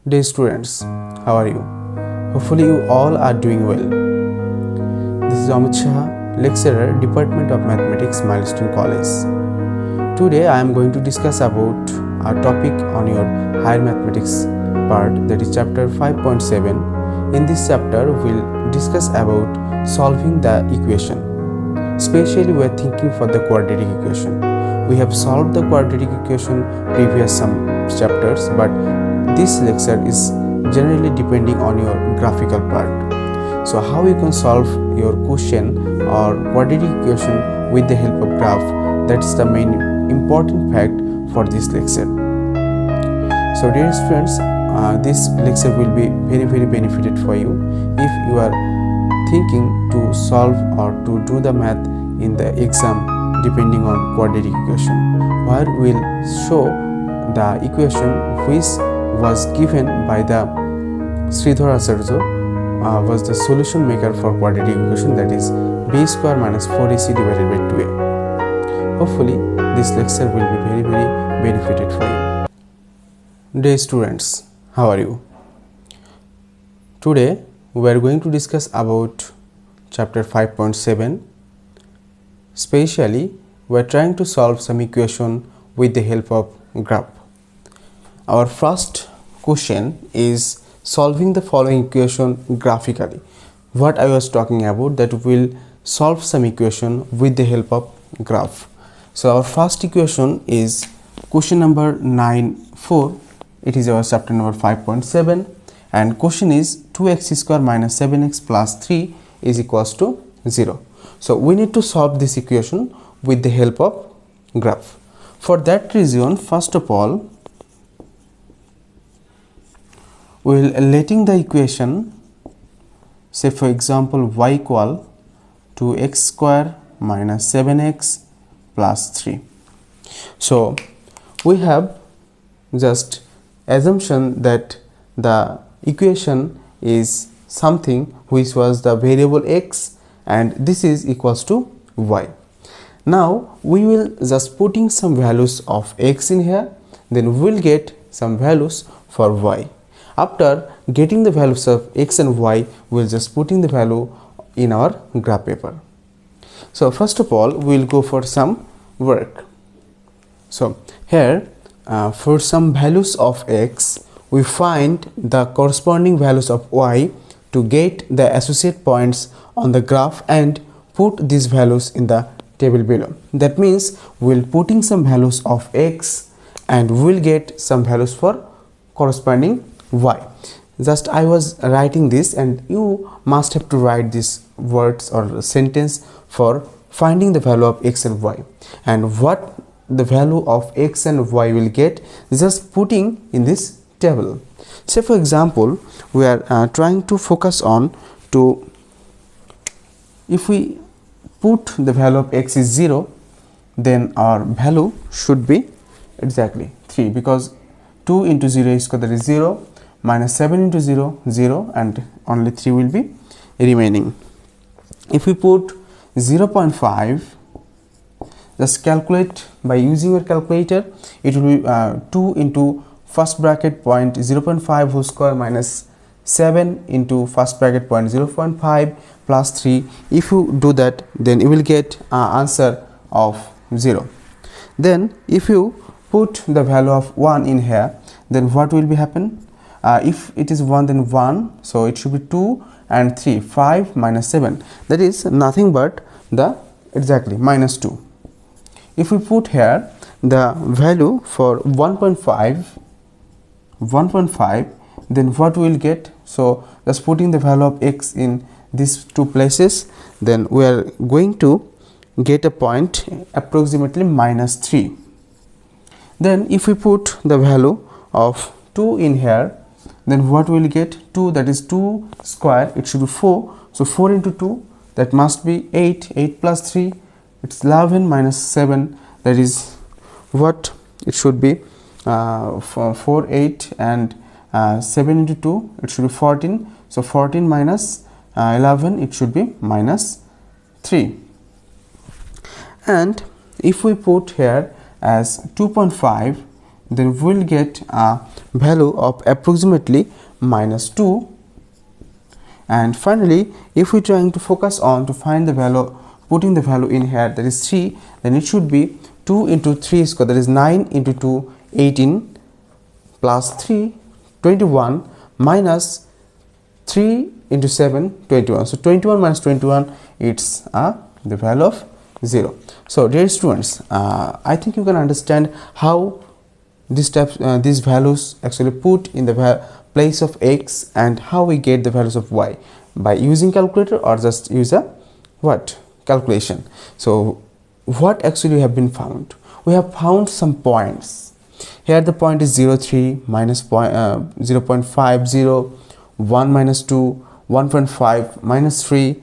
Dear students, how are you? Hopefully you all are doing well. This is Amit Saha, lecturer, Department of Mathematics, Milestone College. Today I am going to discuss about our topic on your higher mathematics part, that is chapter 5.7. In this chapter we will discuss about solving the equation. Especially we are thinking for the quadratic equation. We have solved the quadratic equation previous some chapters, but this lecture is generally depending on your graphical part. So how you can solve your question or quadratic equation with the help of graph, that's the main important fact for this lecture. So dear students, this lecture will be very benefited for you if you are thinking to solve or to do the math in the exam depending on quadratic equation, where we will show the equation which was given by the Sridhar Acharya was the solution maker for quadratic equation, that is b square minus 4ac divided by 2a. Hopefully this lecture will be very benefited for you. Dear students, how are you? Today we are going to discuss about chapter 5.7. Especially we are trying to solve some equation with the help of graph. Our first question is solving the following equation graphically. What I was talking about, that we will solve some equation with the help of graph. So our first equation is question number 9.4. It is our chapter number 5.7, and question is 2x square minus 7x plus 3 is equals to 0. So we need to solve this equation with the help of graph. For that reason, first of all, we will letting the equation, say for example y equal to x square minus 7x plus 3. So we have just assumption that the equation is something which was the variable x, and this is equals to y. Now we will just putting some values of x in here, then we will get some values for y. After getting the values of x and y, we will just putting the value in our graph paper. So first of all, we will go for some work. So here for some values of x, we find the corresponding values of y to get the associate points on the graph and put these values in the table below. That means we will putting some values of x and we will get some values for corresponding y. Just I was writing this, and you must have to write these words or sentence for finding the value of x and y, and what the value of x and y will get, just putting in this table. Say for example, we are trying to focus on to, if we put the value of x is 0, then our value should be exactly 3, because 2 into 0 is square, that is 0, minus 7 into 0, 0, and only 3 will be remaining. If we put 0.5, just calculate by using your calculator, it will be 2 into first bracket point 0.5 whole square minus 7 into first bracket point 0.5 plus 3. If you do that, then you will get answer of 0. Then if you put the value of 1 in here, then what will be happen? If it is 1, then 1, so it should be 2 and 3, 5 minus 7, that is nothing but the exactly minus 2. If we put here the value for 1.5, then what we will get? So just putting the value of x in these two places, then we are going to get a point approximately minus 3. Then if we put the value of 2 in here, then what we will get? 2, that is 2 square, it should be 4, so 4 into 2, that must be 8, 8 plus 3, it's 11 minus 7, that is what it should be, 4, 8 and 7 into 2, it should be 14, so 14 minus 11, it should be minus 3. And if we put here as 2.5, then we will get a value of approximately -2. And finally, if we're trying to focus on to find the value, putting the value in here, that is 3, then it should be 2 into 3 square, that is 9 into 2, 18, plus 3, 21, minus 3 into 7, 21. So 21 minus 21, it's the value of 0. So dear students, I think you can understand how these values actually put in the place of x, and how we get the values of y by using calculator or just use a calculation. So what actually have been found? We have found some points. Here the point is 0, 3, minus 0.50, 1 minus 2, 1.5 minus 3,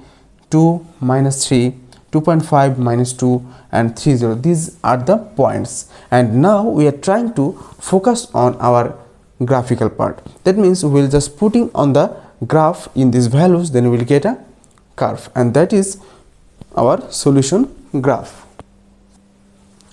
2 minus 3, 2.5 minus 2, and 3, 0. These are the points, and now we are trying to focus on our graphical part. That means we will just putting on the graph in these values, then we will get a curve, and that is our solution graph.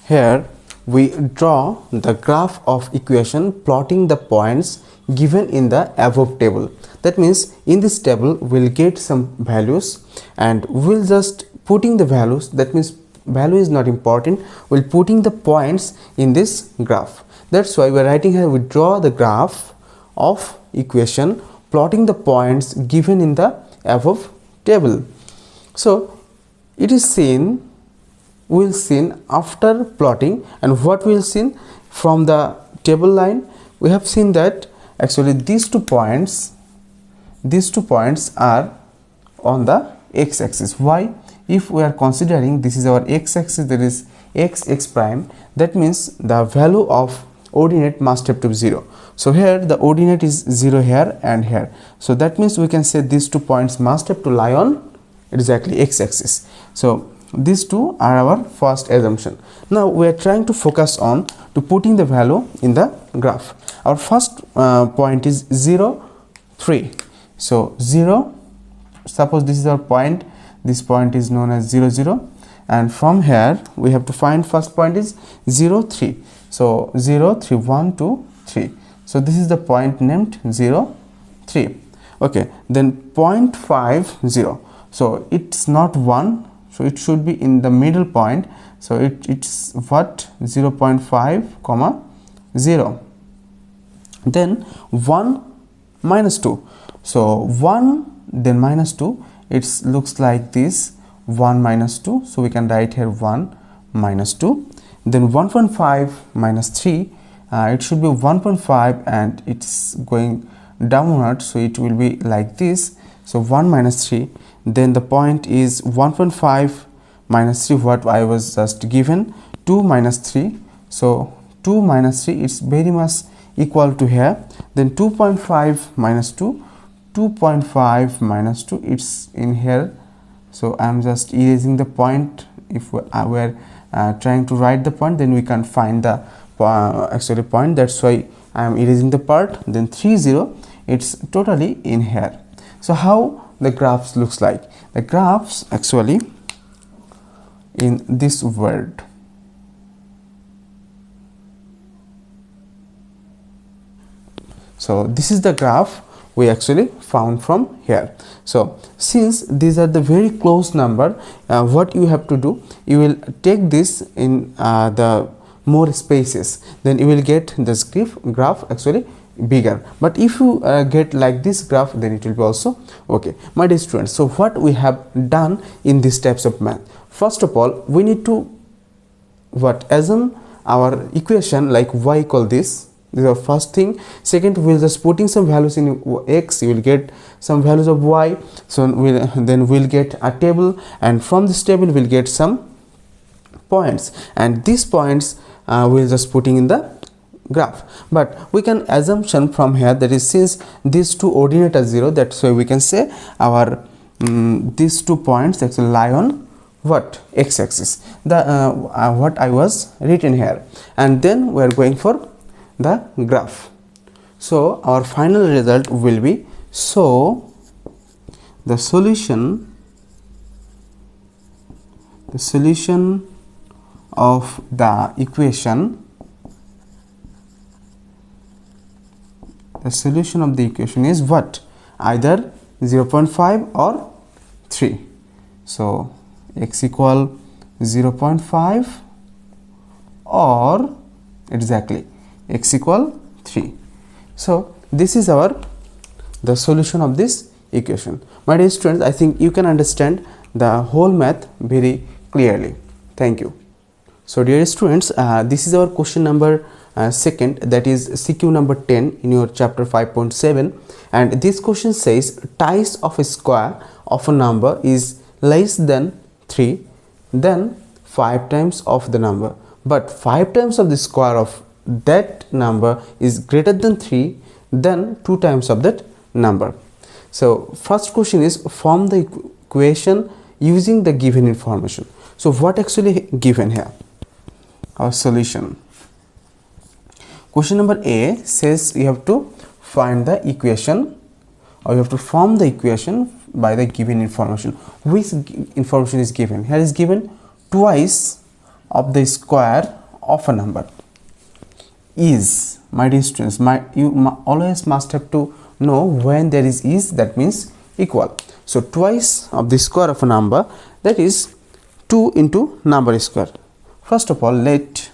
Here we draw the graph of equation plotting the points given in the above table. That means in this table we'll get some values, and we'll just putting the values. That means value is not important, we'll putting the points in this graph. That's why we're writing here, we draw the graph of equation plotting the points given in the above table. So it is seen, we'll see after plotting, and what we'll see from the table line, we have seen that actually these two points are on the x-axis. Why? If we are considering this is our x-axis, that is x prime, that means the value of ordinate must have to be 0. So here the ordinate is 0 here and here, so that means we can say these 2 points must have to lie on exactly x-axis. So these two are our first assumption. Now we are trying to focus on to putting the value in the graph. Our first point is 0, 3. So 0, suppose this is our point, this point is known as 0, 0, and from here we have to find first point is 0, 3. So 0, 3, 1, 2, 3. So this is the point named 0, 3. Okay, then point 5, 0. So it's not 1, so it should be in the middle point. So it's what? 0.5 comma 0. Then 1 minus 2. So 1 then minus 2, it looks like this, 1 minus 2. So we can write here 1 minus 2. Then 1.5 minus 3, it should be 1.5 and it's going downward, so it will be like this. So 1 minus 3. Then the point is 1.5 minus 3, what I was just given, 2 minus 3. So 2 minus 3, it's very much equal to here. Then 2.5 minus 2, 2.5 minus 2, it's in here. So I am just erasing the point. If we were trying to write the point, then we can find the actually point. That's why I am erasing the part. Then 3, 0, it's totally in here. So how the graphs looks like? The graphs actually in this word. So this is the graph we actually found from here. So since these are the very close number, what you have to do, you will take this in the more spaces, then you will get this graph actually bigger. But if you get like this graph, then it will be also okay. My dear students, so what we have done in these types of math, first of all we need to assume our equation like y equal this. This is our first thing. Second, we will just putting some values in x, you will get some values of y. So then we'll get a table, and from this table we'll get some points, and these points we'll just putting in the graph. But we can assumption from here, that is since these two ordinate are 0, that's why we can say our these 2 points actually lie on what? X-axis, the what I was written here, and then we are going for the graph. So our final result will be, so the solution of the equation the solution of the equation is what? Either 0.5 or 3. So x equal 0.5 or exactly x equal 3. So this is the solution of this equation. My dear students, I think you can understand the whole math very clearly. Thank you. So dear students, this is our question number second, that is CQ number 10 in your chapter 5.7, and this question says ties of a square of a number is less than 3, then 5 times of the number, but 5 times of the square of that number is greater than 3, then 2 times of that number. So first question is form the equation using the given information. So what actually given here? Our solution. Question number A says you have to find the equation, or you have to form the equation by the given information. Which information is given? Here is given twice of the square of a number is. My dear students, you always must have to know when there is, that means equal. So twice of the square of a number, that is 2 into number square. First of all, let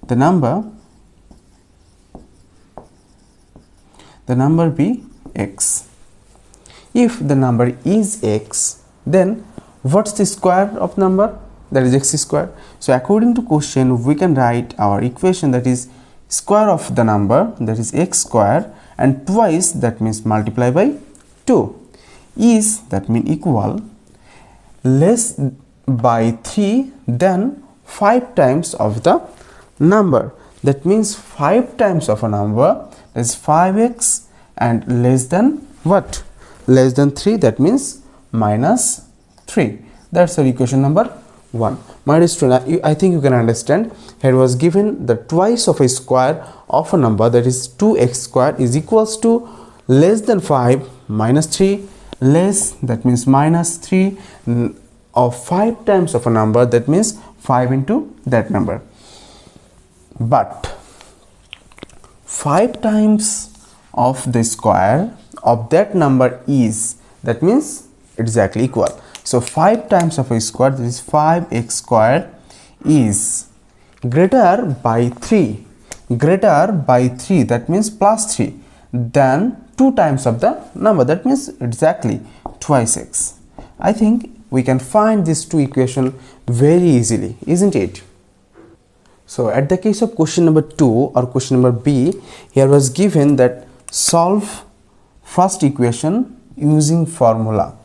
the number be x. If the number is x, then what's the square of number? That is x square. So according to question, we can write our equation, that is square of the number, that is x square, and twice, that means multiply by 2, is, that means equal, less by 3 than 5 times of the number. That means 5 times of a number is 5x, and less than what? Less than 3, that means minus 3. That's our equation number 1. My dear student, I think you can understand. Here was given the twice of a square of a number, that is 2x square is equals to less than 5 minus 3, less, that means minus 3, of 5 times of a number, that means 5 into that number. But 5 times of the square of that number is, that means exactly equal. So 5 times of a square, that is 5x square, is greater by 3, that means plus 3, than 2 times of the number, that means exactly twice x. I think we can find these two equations very easily, isn't it? So at the case of question number 2 or question number B, here was given that solve first equation using formula.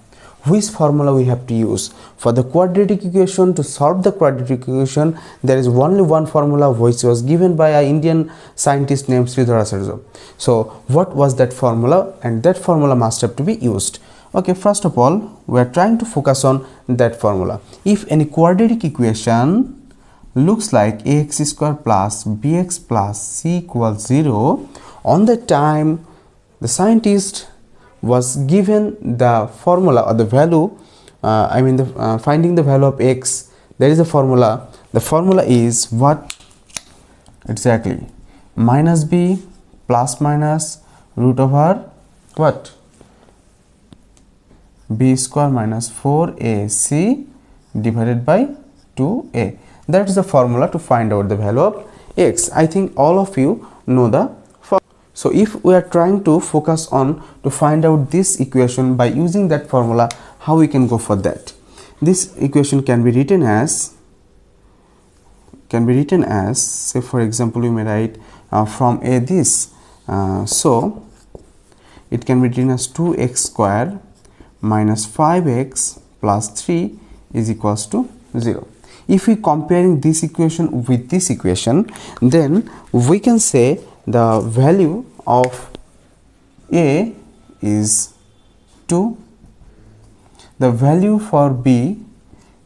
Which formula we have to use? For the quadratic equation, to solve the quadratic equation, there is only one formula which was given by an Indian scientist named Sridhar. So what was that formula? And that formula must have to be used. Okay, first of all, we are trying to focus on that formula. If any quadratic equation looks like ax square plus bx plus c equals 0, on the time the scientist was given the formula or the value, finding the value of x, there is a formula. The formula is what? Exactly minus b plus minus root over what? B square minus 4ac divided by 2a. That is the formula to find out the value of x. I think all of you know the formula. So if we are trying to focus on to find out this equation by using that formula, how we can go for that? This equation can be written as, say for example, we may write from a this. So it can be written as 2x square minus 5x plus 3 is equals to 0. If we comparing this equation with this equation, then we can say the value of a is 2, the value for b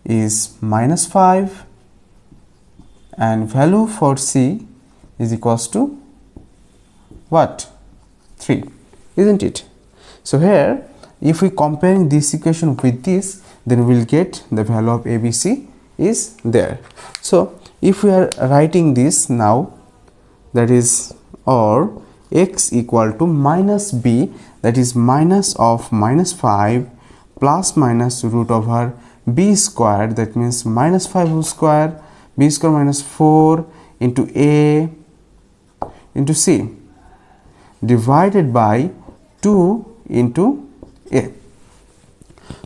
is minus 5, and value for c is equals to what? 3, isn't it? So here if we comparing this equation with this, then we will get the value of abc is there. So if we are writing this now, that is, or x equal to minus b, that is minus of minus 5 plus minus root over b square, that means minus 5 whole square, b square minus 4 into a into c divided by 2 into a.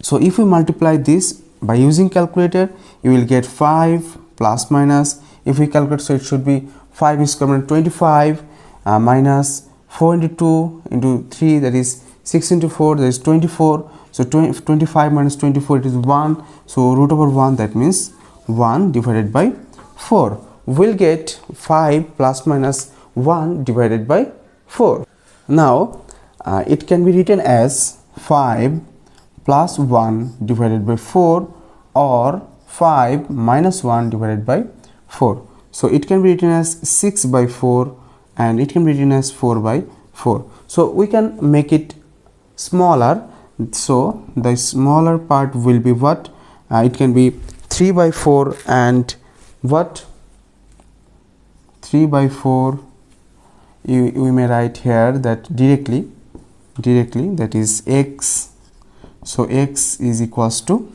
So if we multiply this by using calculator, you will get 5 plus minus, if we calculate, so it should be 5 square minus 25 minus 4 into 2 into 3, that is 6 into 4, that is 24. So 25 minus 24, it is 1. So root over 1, that means 1 divided by 4. We'll get 5 plus minus 1 divided by 4. Now it can be written as 5 plus 1 divided by 4 or 5 minus 1 divided by 4. So it can be written as 6 by 4 and it can be written as 4 by 4. So we can make it smaller. So the smaller part will be what? It can be 3 by 4 and what? 3 by 4. We may write here that directly that is x. So x is equals to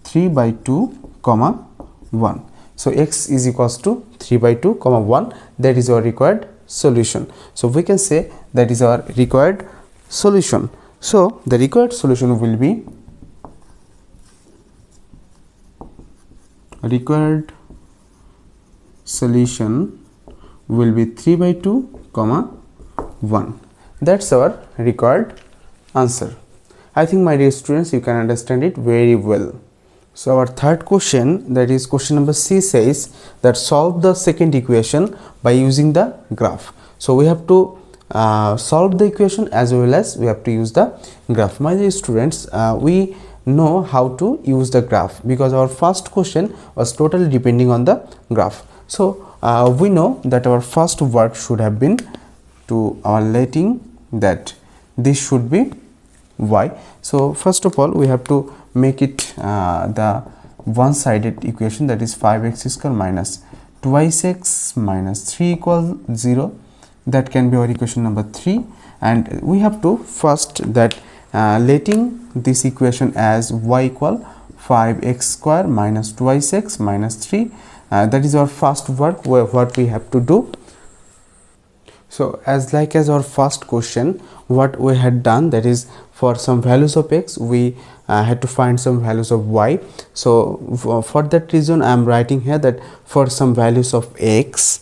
3 by 2 comma 1. So x is equals to 3 by 2 comma 1. That is our required solution. So we can say that is our required solution. So the required solution will be required solution will be 3 by 2 comma 1. That's our required answer. I think, my dear students, you can understand it very well. So our third question, that is question number C, says that solve the second equation by using the graph. So we have to solve the equation as well as we have to use the graph. My dear students, we know how to use the graph because our first question was totally depending on the graph. So we know that our first work should have been to our letting that this should be y. So first of all, we have to make it the one-sided equation, that is 5x square minus twice x minus 3 equals 0. That can be our equation number 3, and we have to first that letting this equation as y equal 5x square minus twice x minus 3. That is our first work, what we have to do. So as our first question, what we had done, that is for some values of x we had to find some values of y. So for that reason I am writing here that for some values of x,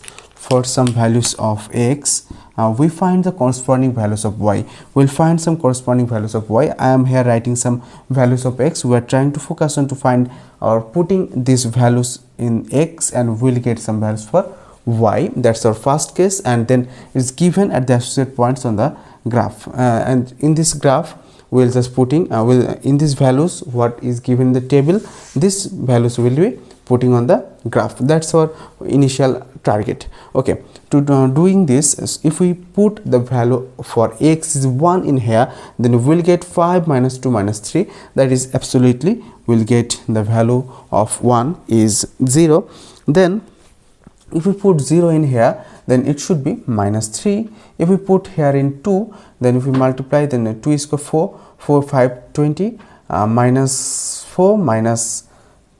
we find the corresponding values of y. We'll find some corresponding values of y. I am here writing some values of x. We are trying to focus on to find or putting these values in x, and we'll get some values for y. That's our first case, and then it's given at the associate points on the graph. And in this graph, we'll just putting in these values what is given in the table, these values will be putting on the graph. That's our initial target. Okay, to doing this, if we put the value for x is 1 in here, then we will get 5 minus 2 minus 3, that is absolutely we'll get the value of 1 is 0. Then if we put 0 in here, then it should be minus 3. If we put here in 2, then if we multiply, then 2 is equal 4 5 20 minus 4 minus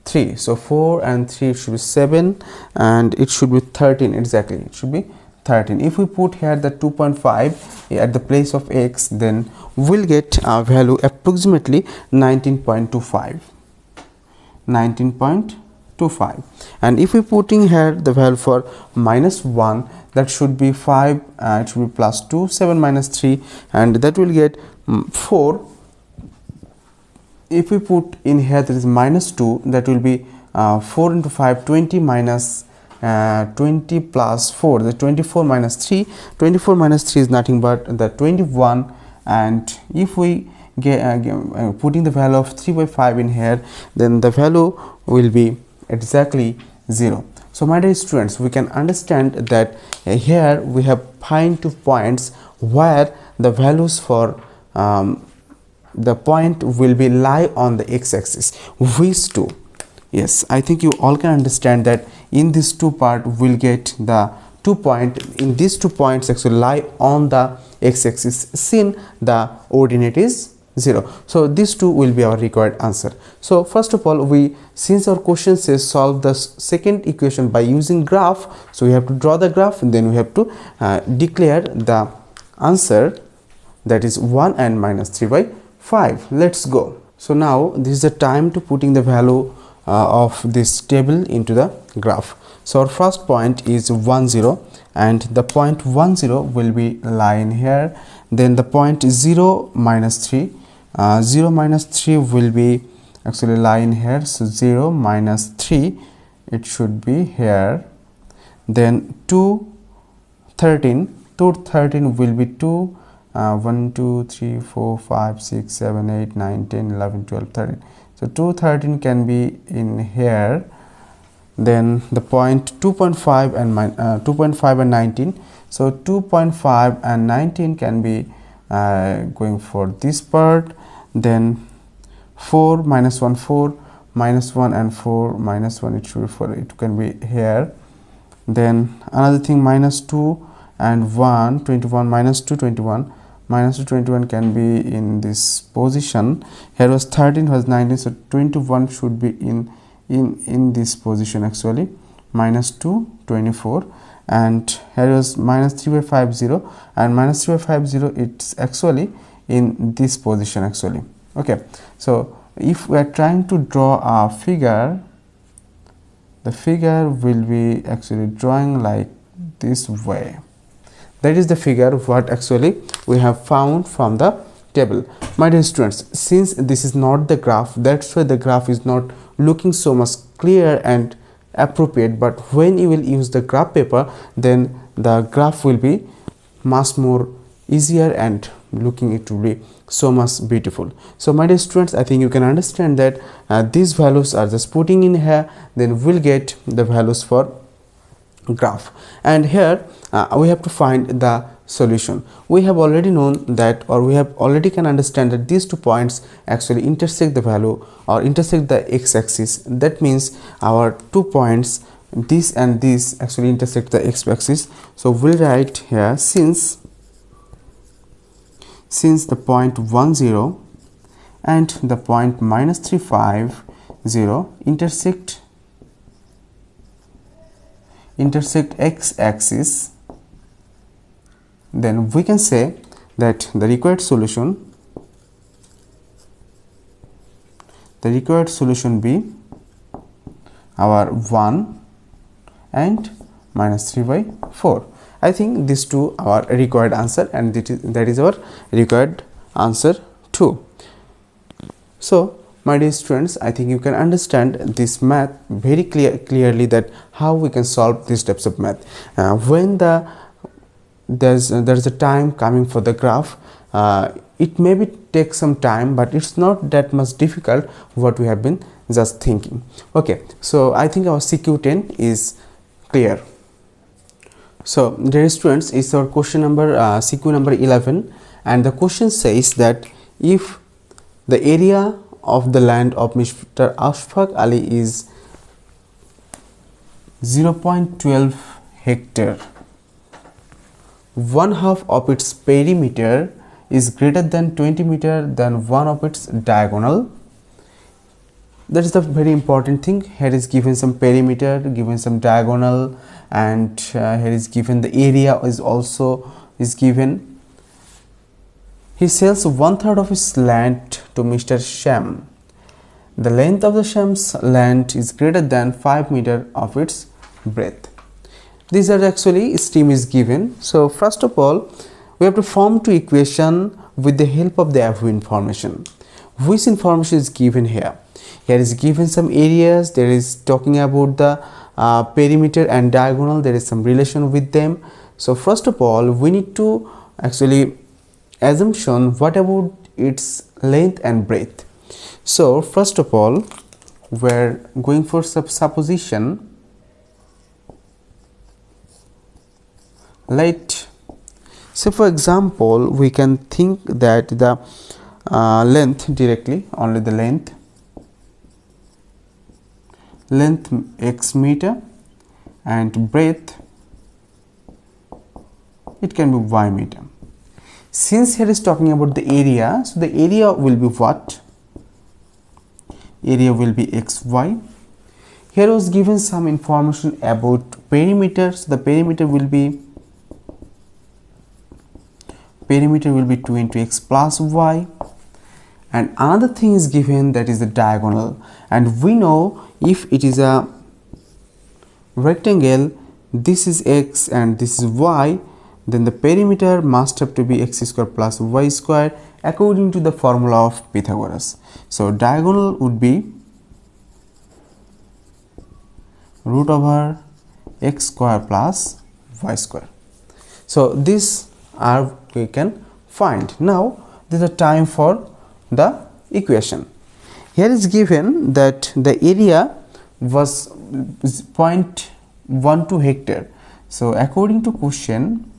3. So 4 and 3 should be 7, and it should be 13 exactly. It should be 13. If we put here the 2.5 at the place of x, then we'll get a value approximately 19.25. 19.25. And if we putting here the value for minus 1, that should be 5. It should be plus 2, 7 minus 3, and that will get 4. If we put in here there is minus 2, that will be 4 into 5 20 minus 20 plus 4, the 24 minus 3. 24 minus 3 is nothing but the 21, and if we get putting the value of 3 by 5 in here, then the value will be exactly 0. So my dear students, we can understand that here we have find 2 points where the values for the point will be lie on the x-axis. Which 2? Yes, I think you all can understand that in this 2 part we'll get the in these 2 points actually lie on the x-axis, since the ordinate is 0. So these two will be our required answer. So first of all, since our question says solve the second equation by using graph, so we have to draw the graph, and then we have to declare the answer, that is 1 and minus 3 by 5. Let's go. So now this is the time to putting the value of this table into the graph. So our first point is 1 0, and the point 1 0 will be lying here. Then the point 0 minus 3, 0 minus 3 will be actually lying here. So 0 minus 3, it should be here. Then 2 13 will be 2 1 2 3 4 5 6 7 8 9 10 11 12 13. So 2 13 can be in here. Then the point 2.5 and 2.5 and 19. So 2.5 and 19 can be going for this part. Then 4 minus 1 4, minus 1 and 4 minus 1, it should be 4, it can be here. Then another thing, minus 2 and 1 21, minus 2 21, minus 2 21 can be in this position. Here was 13, was 19, so 21 should be in this position actually. Minus 2 24, and here was minus 3 by 5 0, and minus 3 by 5 0, it's actually in this position actually. Okay, so if we are trying to draw a figure, the figure will be actually drawing like this way. That is the figure what actually we have found from the table. My dear students, since this is not the graph, that's why the graph is not looking so much clear and appropriate. But when you will use the graph paper, then the graph will be much more easier and looking it will be so much beautiful. So my dear students, I think you can understand that these values are just putting in here, then we'll get the values for graph. And here we have to find the solution. We have already known that, or we have already can understand that these 2 points actually intersect the value or intersect the x-axis. That means our 2 points, this and this, actually intersect the x-axis. So we'll write here, since the point 1 0 and the point minus 3 5 0 intersect x-axis, then we can say that the required solution be our 1 and minus 3 by 4. I think these two are required answer, and that is our required answer too. So my dear students, I think you can understand this math very clearly, that how we can solve these types of math. When there's a time coming for the graph, it maybe take some time, but it's not that much difficult what we have been just thinking. Okay, so I think our CQ10 is clear. So dear students, is our question number CQ number 11, and the question says that if the area of the land of Mr. Ashfaq Ali is 0.12 hectare, 1/2 of its perimeter is greater than 20 meter than one of its diagonal. That is the very important thing. Here is given some perimeter, given some diagonal, and here is given the area is also given. He sells 1/3 of his land to Mr. Sham. The length of the Sham's land is greater than 5 meter of its breadth. These are actually stream is given. So first of all, we have to form two equation with the help of the above information. Which information is given here? Here is given some areas. There is talking about the perimeter and diagonal. There is some relation with them. So first of all, we need to actually assumption what about its length and breadth. So first of all, we're going for supposition. So for example, we can think that the length directly, only the length x meter and breadth it can be y meter. Since here is talking about the area, so the area will be what? Area will be xy. Here was given some information about perimeter, so the perimeter will be 2 into x plus y, and another thing is given, that is the diagonal, and we know if it is a rectangle, this is x and this is y, then the perimeter must have to be x square plus y square according to the formula of Pythagoras. So diagonal would be root over x square plus y square. So this are we can find. Now this is the time for the equation. Here is given that the area was 0.12 hectare. So according to question,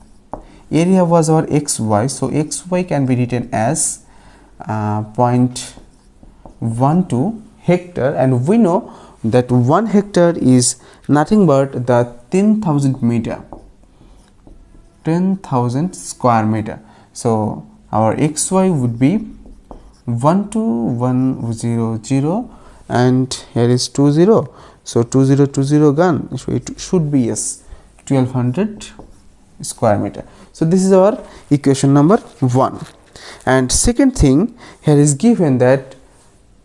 area was our xy, so xy can be written as 0.12 hectare, and we know that 1 hectare is nothing but the 10,000 meter, 10,000 square meter. So our xy would be 12100, and here is 20, so 2020 gone, so it should be yes 1200 square meter. So this is our equation number 1. And second thing, here is given that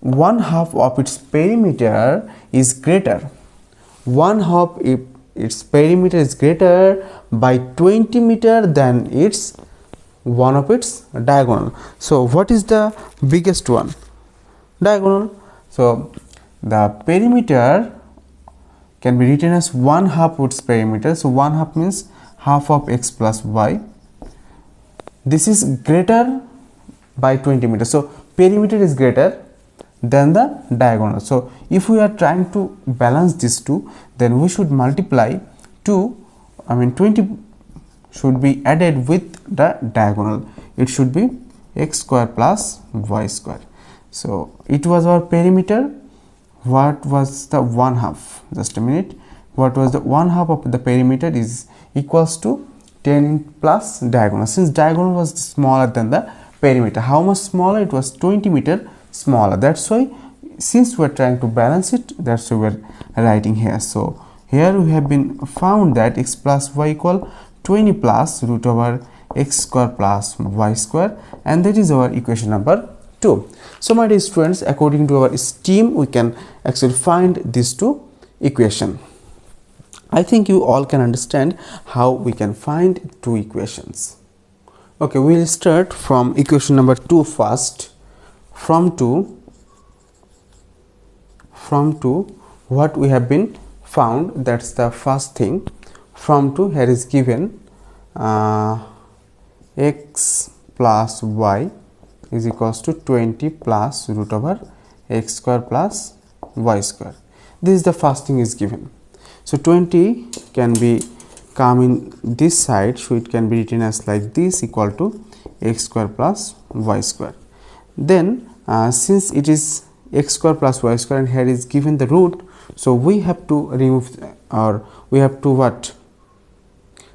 1/2 of its perimeter is greater, 1/2 if its perimeter is greater by 20 meter than its one of its diagonal. So what is the biggest one? Diagonal. So the perimeter can be written as 1/2 its perimeter, so 1/2 means half of x plus y. This is greater by 20 meters, so perimeter is greater than the diagonal. So if we are trying to balance these two, then we should multiply 20 should be added with the diagonal. It should be x square plus y square. So it was our perimeter. What was the 1/2? Just a minute. What was the 1/2 of the perimeter is equals to 10 plus diagonal. Since diagonal was smaller than the perimeter, how much smaller? It was 20 meter smaller. That's why, since we are trying to balance it, that's why we are writing here. So here we have been found that x plus y equal 20 plus root over x square plus y square, and that is our equation number 2. So my dear students, according to our scheme, we can actually find these two equations. I think you all can understand how we can find two equations. Okay, we will start from equation number 2 first. From 2 what we have been found, that's the first thing. From 2, here is given x plus y is equals to 20 plus root over x square plus y square. This is the first thing is given. So 20 can be come in this side, so it can be written as like this, equal to x square plus y square. Then since it is x square plus y square and here is given the root, so we have to remove, or we have to what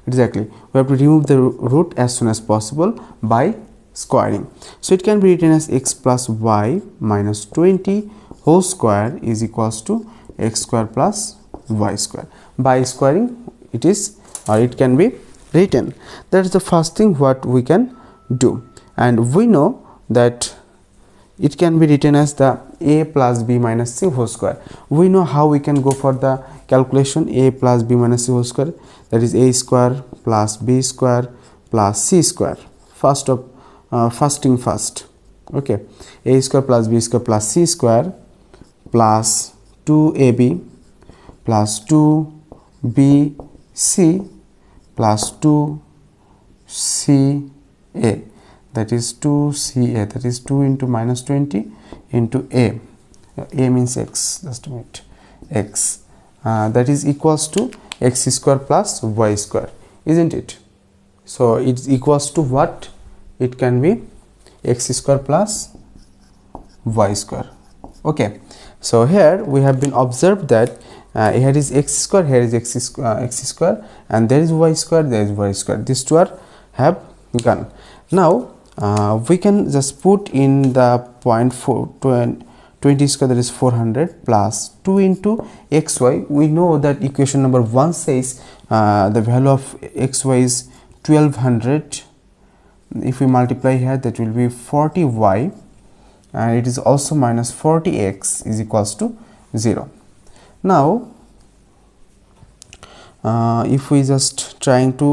exactly, we have to remove the root as soon as possible by squaring. So it can be written as x plus y minus 20 whole square is equals to x square plus y square. By squaring it is, or it can be written. That is the first thing what we can do, and we know that it can be written as the a plus b minus c whole square. We know how we can go for the calculation. A plus b minus c whole square, that is a square plus b square plus c square. First thing first. Okay, a square plus b square plus c square plus 2ab plus 2bc plus 2ca, that is 2ca, that is 2 into minus 20 into a means x, just a minute, x, that is equals to x square plus y square, isn't it? So it's equals to what? It can be x square plus y square. Okay, so here we have been observed that here is x square, here is x square, and there is y square, there is y square. These two are have gone. Now we can just put in the 20 square, that is 400, plus 2 into xy. We know that equation number 1 says the value of xy is 1200. If we multiply here, that will be 40y, and it is also minus 40x is equals to 0. Now if we just trying to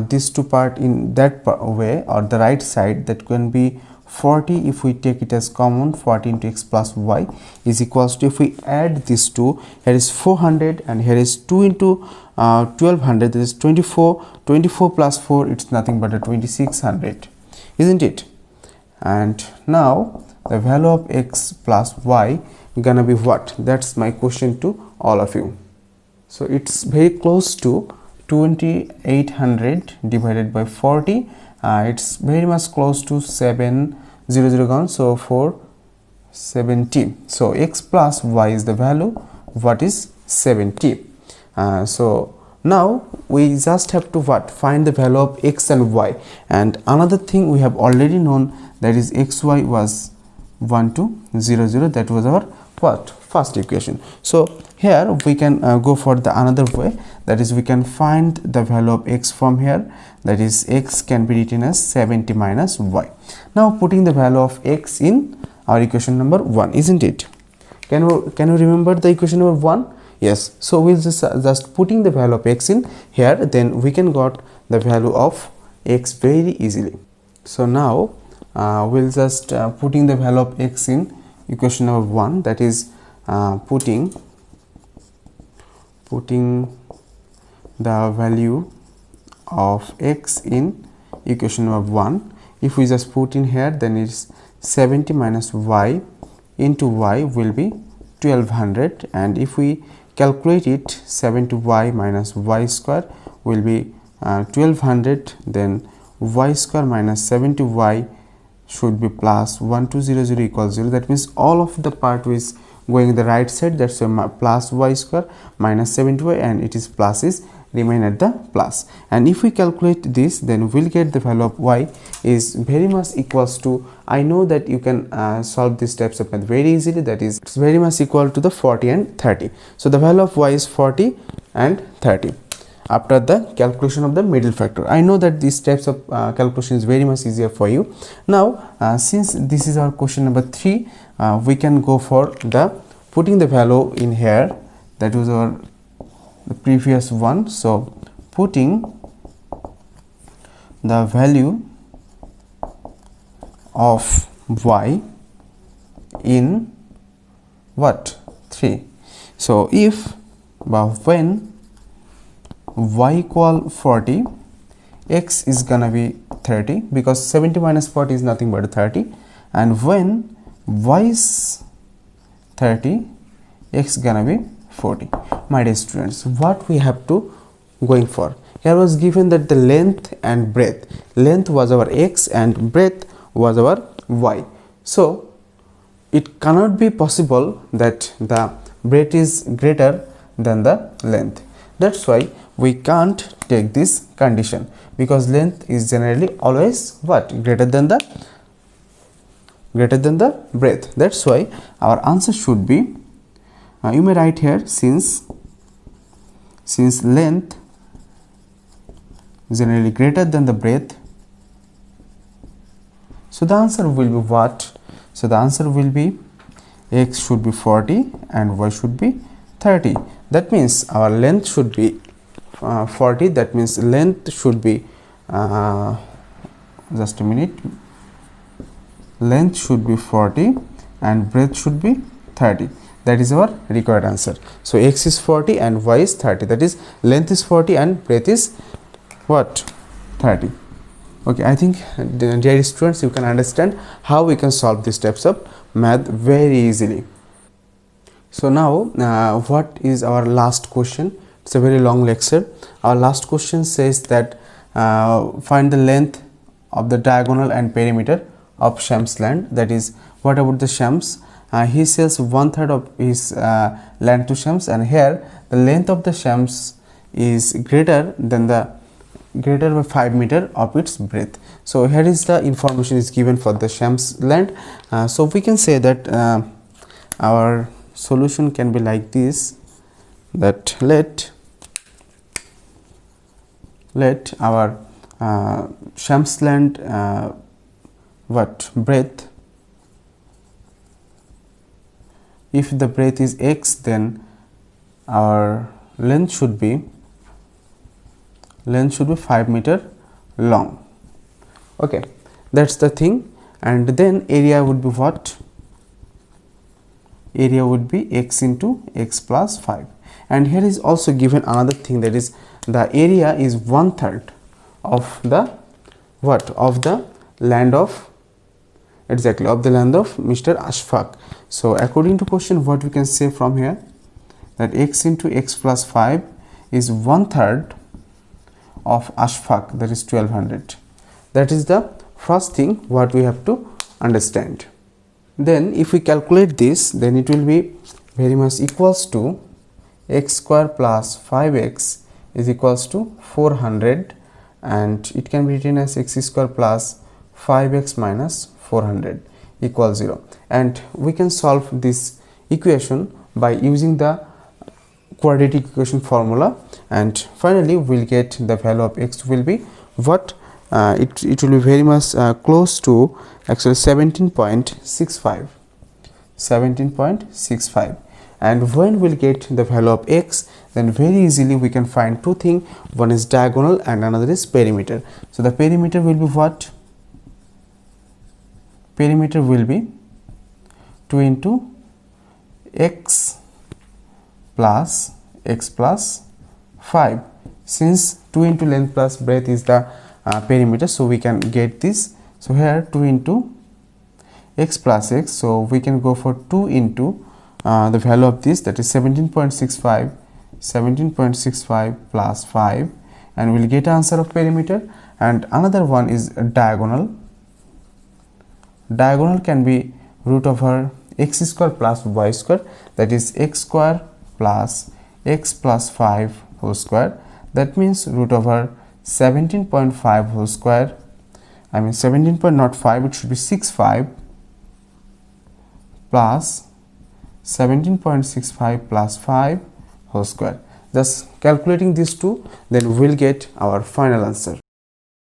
this two part in that way, or the right side, that can be 40. If we take it as common, 40 into x plus y is equals to, if we add these two, here is 400 and here is 2 into 1200, that is 24. 24 plus 4, it's nothing but a 2600, isn't it? And now the value of x plus y gonna be what? That's my question to all of you. So it's very close to 2800 divided by 40. It's very much close to 700 gone, so 470. So x plus y is the value, what is 70. So now we just have to what? Find the value of x and y. And another thing we have already known, that is xy was 1 to 0 0. That was our what? First equation. So here we can go for the another way, that is we can find the value of x from here, that is x can be written as 70 minus y. Now putting the value of x in our equation number 1, isn't it? Can you remember the equation number 1? Yes. So we'll just putting the value of x in here, then we can got the value of x very easily. So now we'll just putting the value of x in equation number 1, that is putting the value of x in equation number 1. If we just put in here, then it's 70 minus y into y will be 1200, and if we calculate it, 70y minus y square will be 1200, then y square minus 70y should be plus 1200 equals 0. That means all of the part is going the right side, that's plus y square minus 70y, and it is plus is remain at the plus. And if we calculate this, then we'll get the value of y is very much equals to, I know that you can solve these steps of math very easily, that is it's very much equal to the 40 and 30. So the value of y is 40 and 30 after the calculation of the middle factor. I know that these steps of calculation is very much easier for you. Now since this is our question number 3, we can go for the putting the value in here, that was our the previous one. So putting the value of y in what? 3. So if when y equal 40, x is gonna be 30, because 70 minus 40 is nothing but 30, and when y is 30, x gonna be 40. My dear students, what we have to going for here was given that the length and breadth, length was our x and breadth was our y. So it cannot be possible that the breadth is greater than the length. That's why we can't take this condition, because length is generally always what? Greater than the breadth. That's why our answer should be, you may write here, since length generally greater than the breadth, so the answer will be what? So the answer will be x should be 40 and y should be 30. That means our length should be 40, that means length should be just a minute, length should be 40 and breadth should be 30. That is our required answer. So x is 40 and y is 30, that is length is 40 and breadth is what? 30. Okay, I think dear students, you can understand how we can solve these types of math very easily. So now what is our last question? It's a very long lecture. Our last question says that find the length of the diagonal and perimeter of Shams land. That is, what about the Shams? He sells 1/3 of his land to Shams, and here the length of the Shams is greater than the greater by 5 meter of its breadth. So here is the information is given for the shams length. So we can say that our solution can be like this, that let our shams length breadth, if the breadth is x, then our length should be 5 meter long. Okay, that's the thing. And then area would be what? Area would be x into x plus 5. And here is also given another thing, that is the area is 1/3 of the of the land of Mr. Ashfaq. So according to question, what we can say from here, that x into x plus 5 is 1/3 of Ashfaq, that is 1200. That is the first thing what we have to understand. Then if we calculate this, then it will be very much equals to x square plus 5x is equals to 400, and it can be written as x square plus 5x minus 400 equals 0. And we can solve this equation by using the quadratic equation formula, and finally we'll get the value of x will be what? It will be very much close to actually 17.65. And when we'll get the value of x, then very easily we can find two things. One is diagonal and another is perimeter. So the perimeter will be what? Perimeter will be 2 into x plus 5. Since 2 into length plus breadth is the perimeter, so we can get this. So here 2 into x plus x, so we can go for 2 into the value of this, that is 17.65 plus 5, and we'll get answer of perimeter. And another one is diagonal. Diagonal can be root over x square plus y square, that is x square plus x plus 5 whole square. That means root over 17.5 whole square, I mean 17.05, it should be 65 plus 17.65 plus 5 whole square. Just calculating these two, then we'll get our final answer.